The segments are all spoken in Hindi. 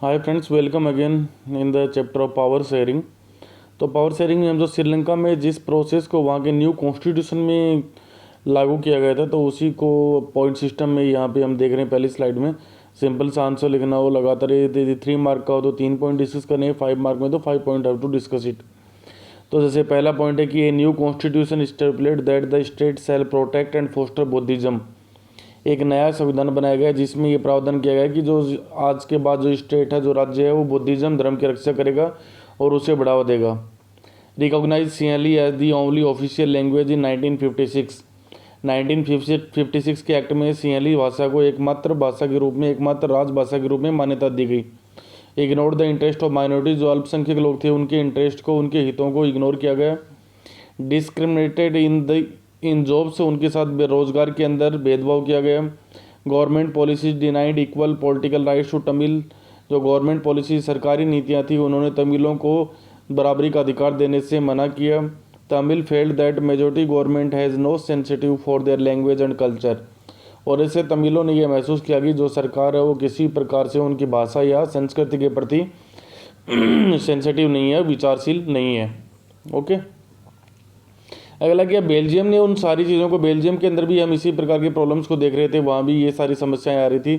Hi friends, welcome again in the chapter of power sharing. तो पावर शेयरिंग में हम जो श्रीलंका में जिस प्रोसेस को वहाँ के न्यू कॉन्स्टिट्यूशन में लागू किया गया था, तो उसी को पॉइंट सिस्टम में यहाँ पे हम देख रहे हैं। पहली स्लाइड में सिंपल सा आंसर लिखना हो, लगातार यदि 3 मार्क का हो तो 3 पॉइंट डिस्कस करने हैं, 5 मार्क में तो 5 point have to discuss it. तो जैसे पहला पॉइंट है कि a new constitution stipulate that the state shall protect and foster Buddhism. एक नया संविधान बनाया गया जिसमें ये प्रावधान किया गया है कि जो आज के बाद जो स्टेट है, जो राज्य है, वो बुद्धिज्म धर्म की रक्षा करेगा और उसे बढ़ावा देगा। Recognise Sinhala as the only official language in 1956। 1956 के एक्ट में सिंहली भाषा को एकमात्र भाषा के रूप में, एकमात्र राजभाषा के रूप में मान्यता दी गई। Ignore the interest of minorities, जो अल्पसंख्यक लोग थे उनके इंटरेस्ट को, उनके हितों को इग्नोर किया गया। डिस्क्रिमिनेटेड इन जॉब्स, उनके साथ बेरोजगार के अंदर भेदभाव किया गया। Government policies denied equal political rights to Tamil, जो गवर्नमेंट पॉलिसी सरकारी नीतियां थी उन्होंने तमिलों को बराबरी का अधिकार देने से मना किया। Tamil felt that majority government has no sensitive for their language and culture, और इससे तमिलों ने यह महसूस किया कि जो सरकार है वो किसी प्रकार से उनकी भाषा या संस्कृति के प्रति सेंसिटिव नहीं है, विचारशील नहीं है। ओके, अगला क्या, बेल्जियम ने उन सारी चीज़ों को, बेल्जियम के अंदर भी हम इसी प्रकार की प्रॉब्लम्स को देख रहे थे, वहाँ भी ये सारी समस्याएं आ रही थी।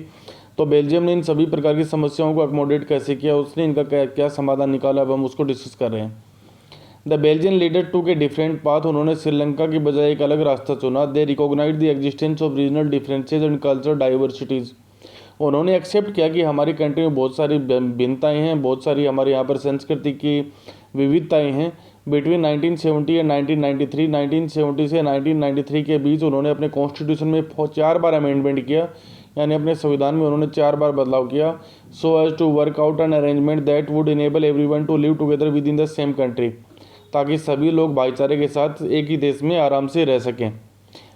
तो बेल्जियम ने इन सभी प्रकार की समस्याओं को अकोमोडेट कैसे किया, उसने इनका क्या क्या समाधान निकाला, अब हम उसको डिस्कस कर रहे हैं। The Belgian leader took different path, उन्होंने श्रीलंका की बजाय एक अलग रास्ता चुना। They recognise the existence of regional differences and cultural diversities, उन्होंने एक्सेप्ट किया कि हमारी कंट्री में बहुत सारी भिन्नताएँ हैं, बहुत सारी हमारे यहाँ पर संस्कृति की विविधताएँ हैं। बिटवीन 1970 एंड 1993, 1970 से 1993 के बीच उन्होंने अपने कॉन्स्टिट्यूशन में 4 बार अमेंडमेंट किया, यानी अपने संविधान में उन्होंने 4 बार बदलाव किया। So as to work out an arrangement that would enable everyone to live together within the same country, ताकि सभी लोग भाईचारे के साथ एक ही देश में आराम से रह सकें।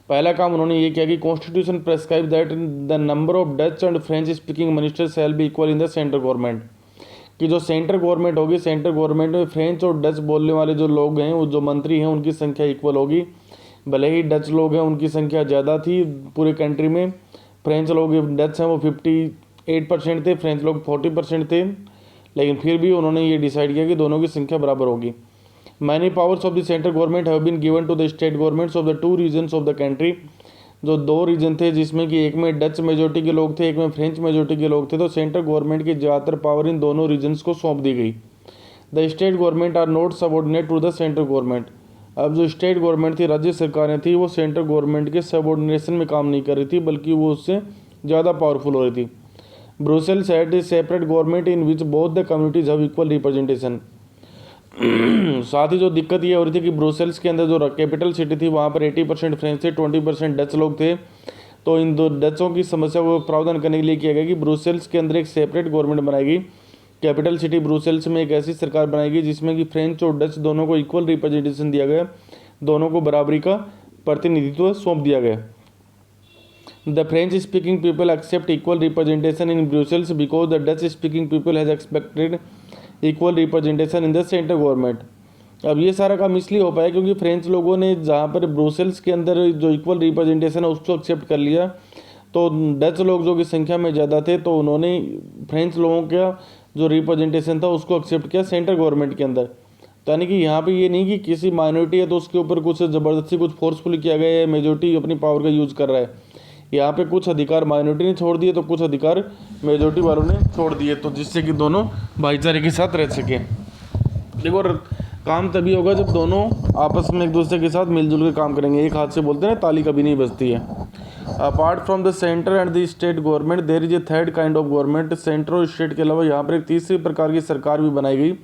पहला काम उन्होंने ये किया कि constitution prescribe that the number of Dutch and French speaking minister shall be equal in the central government, कि जो सेंट्रल गवर्नमेंट होगी, सेंट्रल गवर्नमेंट में फ्रेंच और डच बोलने वाले जो लोग हैं, वो जो मंत्री हैं, उनकी संख्या इक्वल होगी। भले ही डच लोग हैं उनकी संख्या ज़्यादा थी पूरे कंट्री में, फ्रेंच लोग, डच हैं वो 58% थे, फ्रेंच लोग 40% थे, लेकिन फिर भी उन्होंने ये डिसाइड किया कि दोनों की संख्या बराबर होगी। Many powers of the central government have been given to the state governments of the 2 regions of the country, जो 2 रीजन थे जिसमें कि एक में डच मेजोरिटी के लोग थे, एक में फ्रेंच मेजोरिटी के लोग थे, तो सेंट्रल गवर्नमेंट की ज़्यादातर पावर इन दोनों रीजन्स को सौंप दी गई। The state government are not subordinate to the central government, अब जो स्टेट गवर्नमेंट थी, राज्य सरकारें थी, वो सेंट्रल गवर्नमेंट के सबऑर्डिनेशन में काम नहीं कर रही थी, बल्कि वो उससे ज़्यादा पावरफुल हो रही थी। Brussels had a separate government in which both the communities have equal representation. साथ ही जो दिक्कत ये हो रही थी कि ब्रुसेल्स के अंदर जो कैपिटल सिटी थी, वहाँ पर 80% फ्रेंच थे, 20% डच लोग थे। तो इन दो डचों की समस्या को प्रावधान करने के लिए किया गया कि ब्रुसेल्स के अंदर एक सेपरेट गवर्नमेंट बनाएगी। कैपिटल सिटी ब्रुसेल्स में एक ऐसी सरकार बनाएगी जिसमें कि फ्रेंच और डच दोनों को इक्वल रिप्रेजेंटेशन दिया गया, दोनों को बराबरी का प्रतिनिधित्व सौंप दिया गया। The French speaking people accept equal representation in Brussels because the Dutch speaking people has expected equal representation in the central government. अब ये सारा काम इसलिए हो पाया क्योंकि फ्रेंच लोगों ने जहाँ पर ब्रुसेल्स के अंदर जो इक्वल रिप्रेजेंटेशन है उसको एक्सेप्ट कर लिया, तो डच लोग जो की संख्या में ज़्यादा थे, तो उन्होंने फ्रेंच लोगों का जो रिप्रेजेंटेशन था उसको एक्सेप्ट किया सेंट्रल गवर्नमेंट के अंदर। तो यानी कि यहाँ पे ये नहीं कि किसी माइनॉरिटी है तो उसके ऊपर कुछ ज़बरदस्ती, कुछ फोर्सफुली किया गया है, मेजोरिटी अपनी पावर का यूज़ कर रहा है। यहाँ पे कुछ अधिकार माइनॉरिटी ने छोड़ दिए तो कुछ अधिकार मेजोरिटी वालों ने छोड़ दिए, तो जिससे कि दोनों भाईचारे के साथ रह सकें। देखो, काम तभी होगा जब दोनों आपस में एक दूसरे के साथ मिलजुल के काम करेंगे। एक हाथ से बोलते हैं ना, ताली कभी नहीं बजती है। Apart from the centre and the state government there is a third kind of government. Centre और स्टेट के अलावा यहाँ पर एक तीसरी प्रकार की सरकार भी बनाई गई।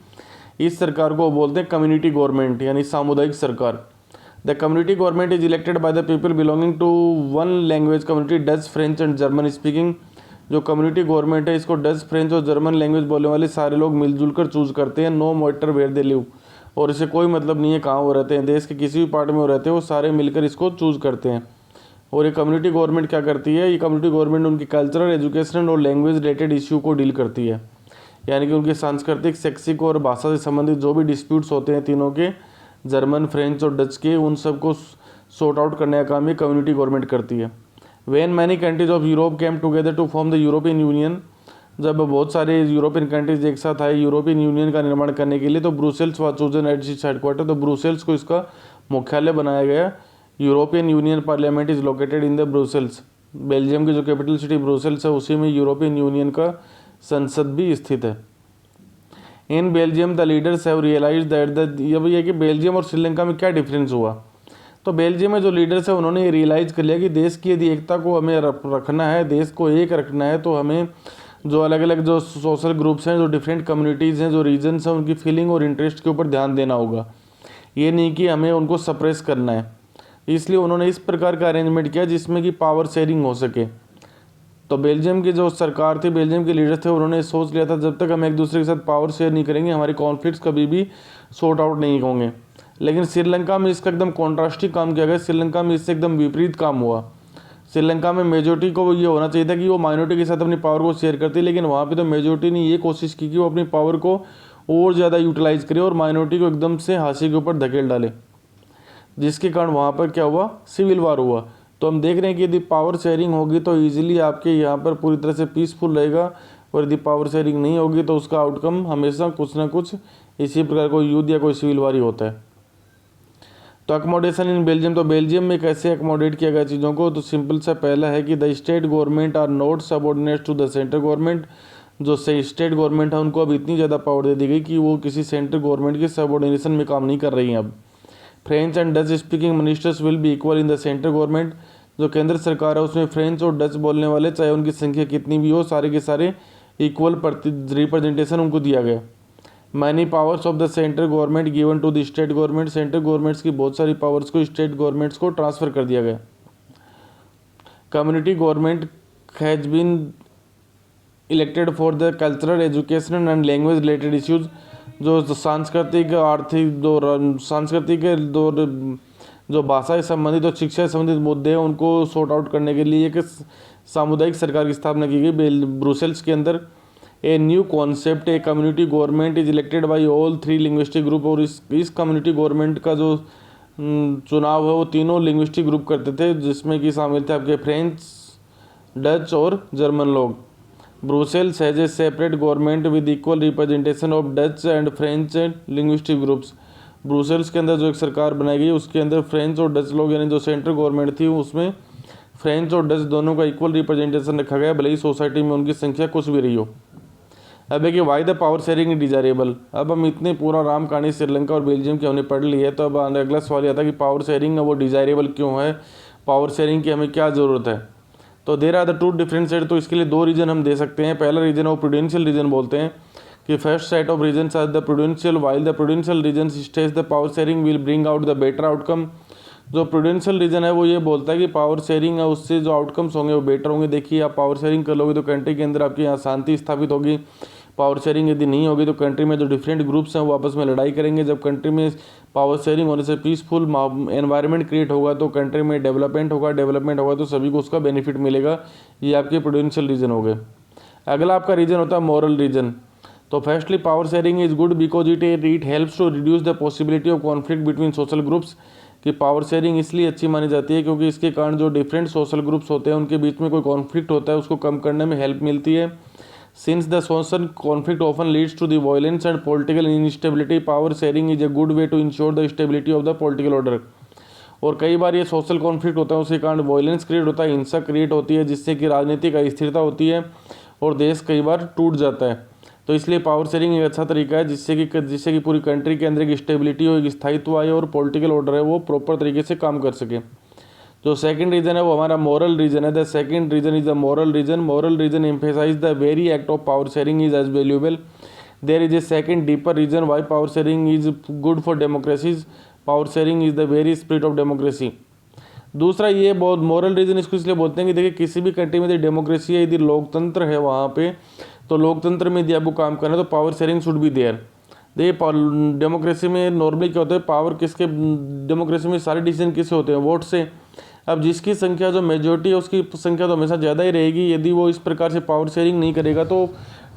इस सरकार को बोलते हैं कम्युनिटी गवर्नमेंट, यानी सामुदायिक सरकार। The community government is elected by the people belonging to one language community, Dutch, French and German speaking. जो कम्युनिटी गवर्नमेंट है, इसको डच, फ्रेंच और जर्मन लैंग्वेज बोलने वाले सारे लोग मिलजुल कर चूज करते हैं। No matter where they live, और इसे कोई मतलब नहीं है कहाँ वो रहते हैं, देश के किसी भी पार्ट में वो रहते हैं, वो सारे मिलकर इसको चूज करते हैं। और ये कम्युनिटी गवर्नमेंट क्या करती है, ये कम्युनिटी गवर्नमेंट उनकी कल्चरल, एजुकेशनल और लैंग्वेज रिलेटेड इश्यू को डील करती है, यानी कि उनके सांस्कृतिक, शैक्षिक और भाषा से संबंधित जो भी डिस्प्यूट्स होते हैं तीनों के, जर्मन, फ्रेंच और डच के, उन सबको सॉर्ट आउट करने का काम ये कम्युनिटी गवर्नमेंट करती है। When many countries of Europe came together to form the European Union, जब बहुत सारे यूरोपियन कंट्रीज एक साथ आए यूरोपियन यूनियन का निर्माण करने के लिए, तो Brussels was chosen as its headquarter. तो ब्रुसेल्स को इसका मुख्यालय बनाया गया। European Union parliament is located in the Brussels. Belgium की जो कैपिटल सिटी ब्रुसेल्स है उसी में यूरोपियन यूनियन का संसद भी स्थित है। In Belgium the leaders have realise that अब ये कि बेल्जियम और श्रीलंका में क्या डिफरेंस हुआ। तो बेल्जियम में जो लीडर्स है उन्होंने ये रियलाइज़ कर लिया कि देश की यदि एकता को हमें रखना है, देश को एक रखना है, तो हमें जो अलग अलग जो सोशल ग्रुप्स हैं, जो डिफरेंट कम्युनिटीज़ हैं, जो रीजन्स हैं, उनकी फीलिंग और इंटरेस्ट के ऊपर ध्यान देना होगा। ये नहीं कि हमें उनको सप्रेस करना है। इसलिए उन्होंने इस प्रकार का अरेंजमेंट किया जिसमें कि पावर शेयरिंग हो सके। तो बेल्जियम की जो सरकार थी, बेल्जियम के लीडर्स थे, उन्होंने सोच लिया था जब तक हम एक दूसरे के साथ पावर शेयर नहीं करेंगे हमारे कॉन्फ्लिक्ट्स कभी भी सॉर्ट आउट नहीं होंगे। लेकिन श्रीलंका में इसका एकदम कॉन्ट्रास्टिक काम किया गया। श्रीलंका में इससे एकदम विपरीत काम हुआ। श्रीलंका में मेजोरिटी को ये होना चाहिए था कि वो माइनॉरिटी के साथ अपनी पावर को शेयर करती, लेकिन वहाँ पे तो मेजोरिटी ने ये कोशिश की कि वो अपनी पावर को और ज़्यादा यूटिलाइज करे और माइनॉरिटी को एकदम से हाशिए के ऊपर धकेल डाले, जिसके कारण वहाँ पर क्या हुआ, सिविल वार हुआ। तो हम देख रहे हैं कि यदि पावर शेयरिंग होगी तो ईजिली आपके यहाँ पर पूरी तरह से पीसफुल रहेगा, और यदि पावर शेयरिंग नहीं होगी तो उसका आउटकम हमेशा कुछ ना कुछ इसी प्रकार कोई युद्ध या कोई सिविल वार ही होता है। तो अकोमोडेशन इन बेल्जियम, तो बेल्जियम में कैसे अकोमोडेट किया गया चीज़ों को, तो सिंपल सा पहला है कि the state government are not subordinate to the central government. जो स्टेट गवर्नमेंट है उनको अब इतनी ज़्यादा पावर दे दी गई कि वो किसी सेंट्रल गवर्नमेंट की सबऑर्डिनेशन में काम नहीं कर रही हैं अब। French and Dutch speaking ministers will be equal in the central government. जो केंद्र सरकार है उसमें फ्रेंच और डच बोलने वाले, चाहे उनकी संख्या कितनी भी हो, सारे के सारे इक्वल रिप्रेजेंटेशन उनको दिया गया। Many powers of the central government given to the state government. Central governments की बहुत सारी पावर्स को स्टेट गवर्नमेंट्स को ट्रांसफ़र कर दिया गया। Community government has been elected for the cultural, educational and language related issues. जो सांस्कृतिक, आर्थिक, जो भाषा से संबंधित और शिक्षा से संबंधित मुद्दे हैं उनको सॉर्ट आउट करने के लिए एक सामुदायिक सरकार की स्थापना की गई ब्रुसेल्स के अंदर। A new concept, a community government is elected by all 3 linguistic group. और इस कम्युनिटी गवर्नमेंट का जो चुनाव है वो तीनों लिंग्विस्टिक ग्रुप करते थे, जिसमें कि शामिल थे आपके फ्रेंच, डच और जर्मन लोग। Brussels has a separate government with equal representation of Dutch and French linguistic groups. Brussels के अंदर जो एक सरकार बनाई गई उसके अंदर फ्रेंच और डच लोग, यानी जो सेंट्रल गवर्नमेंट थी उसमें फ्रेंच और डच दोनों का इक्वल रिप्रेजेंटेशन रखा गया, भले ही सोसाइटी में उनकी संख्या कुछ भी रही हो। अब है कि why the power sharing desirable. अब हम इतने पूरा राम कहानी श्रीलंका और बेल्जियम की हमने पढ़ ली है, तो अब अगला सवाल आता है कि पावर शेयरिंग है वो डिजायरेबल क्यों है, पावर शेयरिंग की हमें क्या ज़रूरत है। तो there are the 2 different set. तो इसके लिए 2 रीजन हम दे सकते हैं। पहला रीजन है वो प्रूडेंशियल रीजन बोलते हैं कि first set of reason are the prudential, while the prudential reason states the power sharing will bring out the better outcome. जो प्रूडेंशियल रीजन है वो ये बोलता है कि पावर शेयरिंग है उससे जो आउटकम्स होंगे वो बेटर होंगे। देखिए, आप पावर शेयरिंग कर लोगे तो कंट्री के अंदर आपके यहाँ शांति स्थापित होगी। पावर शेयरिंग यदि नहीं होगी तो कंट्री में जो डिफरेंट ग्रुप्स हैं वो आपस में लड़ाई करेंगे। जब कंट्री में पावर शेयरिंग होने से पीसफुल एनवायरनमेंट क्रिएट होगा तो कंट्री में डेवलपमेंट होगा तो सभी को उसका बेनिफिट मिलेगा। ये आपके प्रूडेंशियल रीजन हो गए। अगला आपका रीजन होता है मॉरल रीजन। तो firstly power sharing is good because it helps to reduce the possibility of conflict between social groups. कि पावर शेयरिंग इसलिए अच्छी मानी जाती है क्योंकि इसके कारण जो डिफरेंट सोशल ग्रुप्स होते हैं उनके बीच में कोई कॉन्फ्लिक्ट होता है उसको कम करने में हेल्प मिलती है। Since the social conflict often leads to the violence and political instability, power sharing is a good way to ensure the stability of the political order। और कई बार ये सोशल कॉन्फ्लिक्ट होता है उसके कारण वायलेंस क्रिएट होता है, हिंसा क्रिएट होती है, जिससे कि राजनीतिक अस्थिरता होती है और देश कई बार टूट जाता है। तो इसलिए पावर शेयरिंग एक अच्छा तरीका है जिससे कि पूरी कंट्री के अंदर एक स्टेबिलिटी हो, एक स्थायित्व आए और पॉलिटिकल ऑर्डर है वो प्रॉपर तरीके से काम कर सके। जो सेकंड रीजन है वो हमारा मॉरल रीजन है। The second reason is the moral reason. Moral reason emphasise the very act of power sharing is as valuable. There is a second deeper reason why power sharing is good for democracies. Power sharing is the very spirit of democracy. दूसरा ये बहुत मॉरल रीजन इसको इसलिए बोलते हैं कि देखिए किसी भी कंट्री में यदि डेमोक्रेसी है, यदि लोकतंत्र है वहाँ पे, तो लोकतंत्र में यदि आपको काम करना है तो power sharing should be there. देखिए डेमोक्रेसी में नॉर्मली क्या होता है, पावर किसके, डेमोक्रेसी में सारे डिसीजन किससे होते हैं, वोट से। अब जिसकी संख्या जो मेजोरिटी है उसकी संख्या तो हमेशा ज़्यादा ही रहेगी। यदि वो इस प्रकार से पावर शेयरिंग नहीं करेगा तो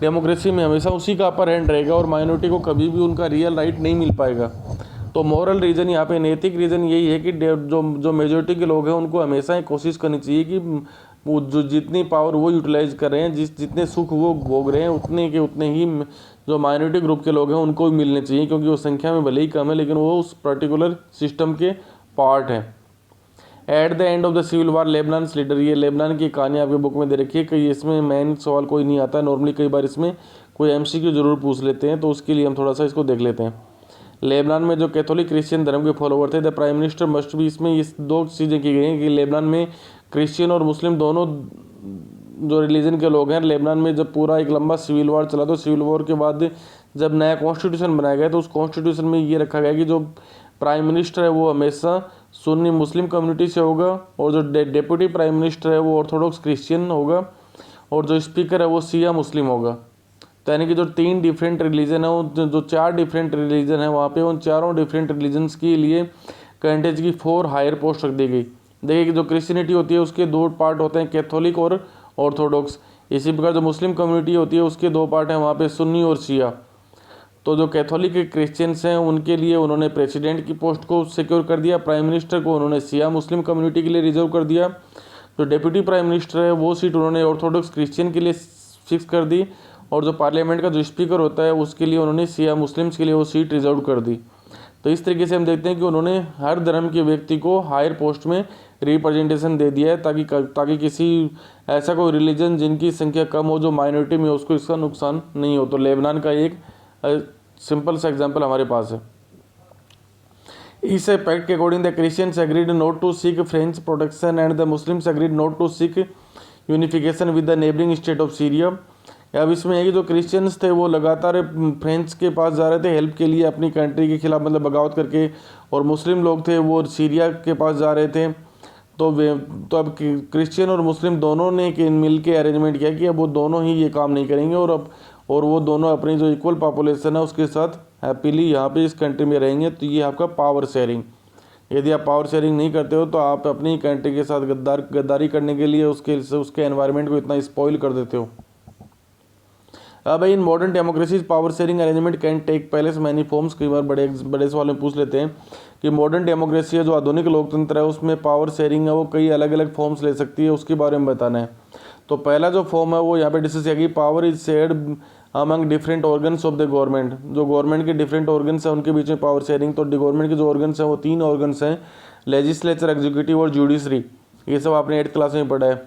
डेमोक्रेसी में हमेशा उसी का अपर हैंड रहेगा और माइनॉरिटी को कभी भी उनका रियल राइट नहीं मिल पाएगा। तो मॉरल रीजन यहाँ पे, नैतिक रीजन यही है कि जो मेजोरिटी के लोग हैं उनको हमेशा ये कोशिश करनी चाहिए कि वो जो जितनी पावर वो यूटिलाइज कर रहे हैं, जितने सुख वो भोग रहे हैं, उतने के उतने ही जो माइनॉरिटी ग्रुप के लोग हैं उनको भी मिलने चाहिए, क्योंकि वो संख्या में भले ही कम है लेकिन वो उस पर्टिकुलर सिस्टम के पार्ट हैं। At the end of the civil war Lebanon leader, ये लेबनान की कहानी आपके बुक में दे रखी है कि इसमें मेन सवाल कोई नहीं आता, नॉर्मली कई बार इसमें कोई एमसीक्यू जरूर पूछ लेते हैं, तो उसके लिए हम थोड़ा सा इसको देख लेते हैं। लेबनान में जो कैथोलिक क्रिश्चियन धर्म के फॉलोवर थे, द प्राइम मिनिस्टर मस्ट भी, इसमें इस दो चीज़ें की गई हैं कि लेबनान में क्रिश्चियन और मुस्लिम दोनों जो रिलीजन के लोग हैं, लेबनान में जब पूरा एक लंबा सिविल वॉर चला, तो सिविल वॉर के बाद जब नया कॉन्स्टिट्यूशन बनाया गया तो उस कॉन्स्टिट्यूशन में ये रखा गया कि जो प्राइम मिनिस्टर है वो हमेशा सुन्नी मुस्लिम कम्युनिटी से होगा, और जो डेप्यूटी प्राइम मिनिस्टर है वो ऑर्थोडॉक्स क्रिश्चियन होगा, और जो स्पीकर है वो शिया मुस्लिम होगा। तो यानी कि जो 3 डिफरेंट रिलीजन है, वो जो 4 डिफरेंट रिलीजन है वहाँ पे, उन चारों डिफरेंट रिलीजन्स के लिए कैंटेज की 4 हायर पोस्ट रख दी गई। देखिए कि जो क्रिश्चियनिटी होती है उसके 2 पार्ट होते हैं, कैथोलिक और ऑर्थोडॉक्स। इसी प्रकार जो मुस्लिम कम्युनिटी होती है उसके 2 पार्ट हैं वहाँ पे, सुन्नी और शिया। तो जो कैथोलिक क्रिश्चियंस हैं उनके लिए उन्होंने प्रेसिडेंट की पोस्ट को सिक्योर कर दिया, प्राइम मिनिस्टर को उन्होंने शिया मुस्लिम कम्युनिटी के लिए रिजर्व कर दिया। जो डेप्यूटी प्राइम मिनिस्टर है वो सीट उन्होंने ऑर्थोडॉक्स क्रिश्चियन के लिए फिक्स कर दी, और जो पार्लियामेंट का जो स्पीकर होता है उसके लिए उन्होंने शिया मुस्लिम्स के लिए वो सीट रिजर्व कर दी। तो इस तरीके से हम देखते हैं कि उन्होंने हर धर्म के व्यक्ति को हायर पोस्ट में रिप्रेजेंटेशन दे दिया है, ताकि किसी ऐसा कोई रिलीजन जिनकी संख्या कम हो, जो माइनॉरिटी में, उसको इसका नुकसान नहीं हो। तो लेबनान का एक सिंपल सा एग्जाम्पल हमारे पास है। इस पैक्ट के according the Christians agreed not to seek French protection and the Muslims agreed not to seek unification with the neighbouring state of Syria. अब इसमें है कि जो क्रिश्चियंस थे वो लगातार फ्रेंच के पास जा रहे थे हेल्प के लिए अपनी कंट्री के खिलाफ, मतलब बगावत करके, और मुस्लिम लोग थे वो सीरिया के पास जा रहे थे। तो अब क्रिश्चियन और मुस्लिम दोनों ने मिल के अरेंजमेंट किया कि अब वो दोनों ही ये काम नहीं करेंगे, और वो दोनों अपनी जो इक्वल पॉपुलेशन है उसके साथ हैप्पीली यहाँ पे इस कंट्री में रहेंगे। तो ये आपका पावर शेयरिंग। यदि आप पावर शेयरिंग नहीं करते हो तो आप अपनी कंट्री के साथ गद्दारी करने के लिए उसके एनवायरनमेंट को इतना स्पॉइल कर देते हो। अब in modern democracies power sharing arrangement can take place many forms. कई बार बड़े सवाल में पूछ लेते हैं कि मॉडर्न डेमोक्रेसी है, जो आधुनिक लोकतंत्र है, उसमें पावर शेयरिंग है वो कई अलग अलग फॉर्म्स ले सकती है, उसके बारे में बताना है। तो पहला जो फॉर्म है वो यहाँ पे डिस्कस किया कि power is shared among different organs of the government. जो गवर्नमेंट के डिफरेंट ऑर्गन्स हैं उनके बीच में पावर शेयरिंग। तो गवर्नमेंट के जो ऑर्गन्स हैं वो 3 ऑर्गन्स हैं, लेजिस्लेचर, एग्जीक्यूटिव और जुडिशरी। ये सब आपने 8th क्लास में पढ़ा है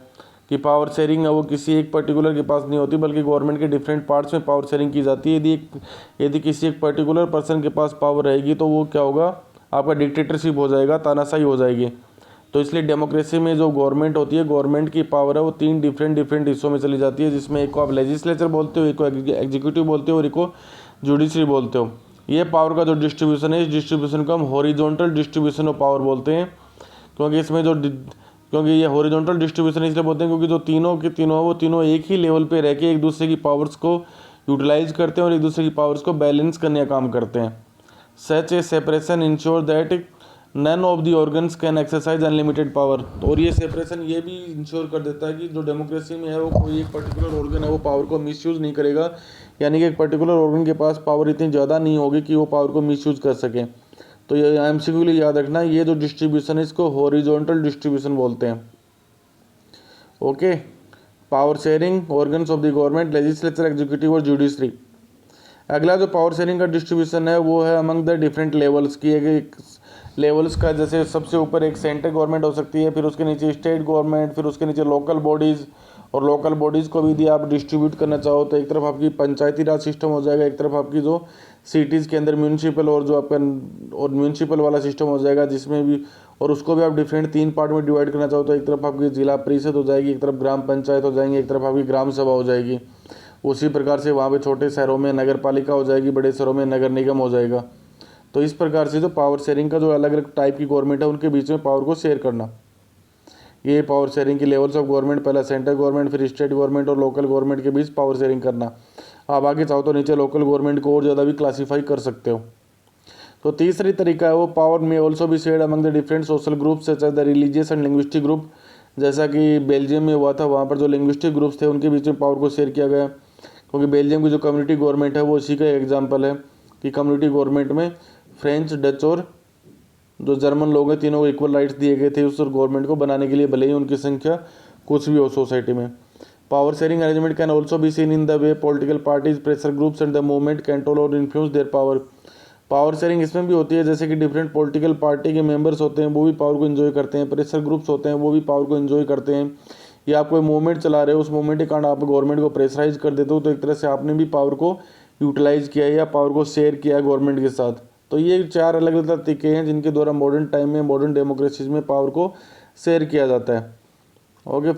कि पावर शेयरिंग है वो किसी एक पर्टिकुलर के पास नहीं होती, बल्कि गवर्नमेंट के डिफरेंट पार्ट्स में पावर शेयरिंग की जाती है। यदि किसी एक पर्टिकुलर पर्सन के पास पावर रहेगी तो वो क्या होगा, आपका डिक्टेटरशिप हो जाएगा, तानाशाही हो जाएगी। तो इसलिए डेमोक्रेसी में जो गवर्नमेंट होती है, गवर्नमेंट की पावर है वो 3 डिफरेंट हिस्सों में चली जाती है, जिसमें एक को आप लेजिस्लेचर बोलते हो, एक को एग्जीक्यूटिव बोलते हो, और एक को जुडिशरी बोलते हो। ये पावर का जो डिस्ट्रीब्यूशन है, इस डिस्ट्रीब्यूशन को हम हॉरिजॉन्टल डिस्ट्रीब्यूशन ऑफ पावर बोलते हैं। क्योंकि ये हॉरिजॉन्टल डिस्ट्रीब्यूशन इसलिए बोलते हैं क्योंकि जो तीनों के तीनों वो तीनों एक ही लेवल पे रह के एक दूसरे की पावर्स को यूटिलाइज करते हैं और एक दूसरे की पावर्स को बैलेंस करने का काम करते हैं। Such a separation ensure that none of the organs can exercise unlimited power. और ये सेपरेशन ये भी इंश्योर कर देता है कि जो डेमोक्रेसी में है वो कोई एक पर्टिकुलर ऑर्गन है वो पावर को मिसयूज़ नहीं करेगा, यानी कि एक पर्टिकुलर ऑर्गन के पास पावर इतनी ज़्यादा नहीं होगी कि वो पावर को मिसयूज़ कर सके। तो ये एमसीक्यू के लिए याद रखना, ये जो डिस्ट्रीब्यूशन है इसको हॉरिजॉन्टल डिस्ट्रीब्यूशन बोलते हैं। Okay, power sharing, organs of the government, legislature, executive और जुडिशरी। अगला जो पावर शेयरिंग का डिस्ट्रीब्यूशन है वो है अमंग द डिफरेंट लेवल्स की। एक लेवल्स का, जैसे सबसे ऊपर एक सेंट्रल गवर्नमेंट हो सकती है, फिर उसके नीचे स्टेट गवर्नमेंट, फिर उसके नीचे लोकल बॉडीज़, और लोकल बॉडीज़ को भी यदि आप डिस्ट्रीब्यूट करना चाहो तो एक तरफ आपकी पंचायती राज सिस्टम हो जाएगा, एक तरफ आपकी जो सिटीज़ के अंदर म्यूनसिपल और जो आपका और म्यूनसिपल वाला सिस्टम हो जाएगा, जिसमें भी, और उसको भी आप डिफरेंट 3 पार्ट में डिवाइड करना चाहो तो एक तरफ आपकी जिला परिषद हो जाएगी, एक तरफ ग्राम पंचायत हो जाएंगे, एक तरफ आपकी ग्राम सभा हो जाएगी। उसी प्रकार से वहाँ पे छोटे शहरों में नगर पालिका हो जाएगी, बड़े शहरों में नगर निगम हो जाएगा। तो इस प्रकार से जो पावर शेयरिंग का जो अलग अलग टाइप की गवर्नमेंट है उनके बीच में पावर को शेयर करना, ये पावर शेयरिंग की लेवल्स ऑफ गवर्नमेंट। पहला सेंट्रल गवर्नमेंट, फिर स्टेट गवर्नमेंट और लोकल गवर्नमेंट के बीच पावर शेयरिंग करना। आप आगे चाहो तो नीचे लोकल गवर्नमेंट को और ज़्यादा भी क्लासीफाई कर सकते हो। तो तीसरी तरीका है वो पावर में ऑल्सो भी shared among the different social group such as the religious and linguistic group. जैसा कि बेल्जियम में हुआ था, वहाँ पर जो लिंग्विस्टिक ग्रुप्स थे उनके बीच में पावर को शेयर किया गया, क्योंकि बेल्जियम की जो कम्युनिटी गवर्नमेंट है वो इसी का एग्जाम्पल है कि कम्युनिटी गवर्नमेंट में फ्रेंच, डच और जो जर्मन लोग हैं तीनों को इक्वल राइट्स दिए गए थे उस गवर्नमेंट को बनाने के लिए, भले ही उनकी संख्या कुछ भी हो सोसाइटी में। Power sharing arrangement can also be seen in the way political parties, pressure groups and the movement control और influence their power. Power sharing इसमें भी होती है जैसे कि डिफरेंट पॉलिटिकल पार्टी के मेंबर्स होते हैं वो भी पावर को एंजॉय करते हैं, प्रेशर ग्रुप्स होते हैं वो भी पावर को एंजॉय करते हैं, या आप कोई मूवमेंट चला रहे हो उस मूवमेंट के कारण आप गवर्नमेंट को प्रेशराइज कर देते हो, तो एक तरह से आपने भी पावर को यूटिलाइज किया या पावर को शेयर किया गवर्नमेंट के साथ। तो ये 4 अलग अलग तरीके हैं जिनके द्वारा मॉडर्न टाइम में, मॉडर्न डेमोक्रेसीज में पावर को शेयर किया जाता है। ओके।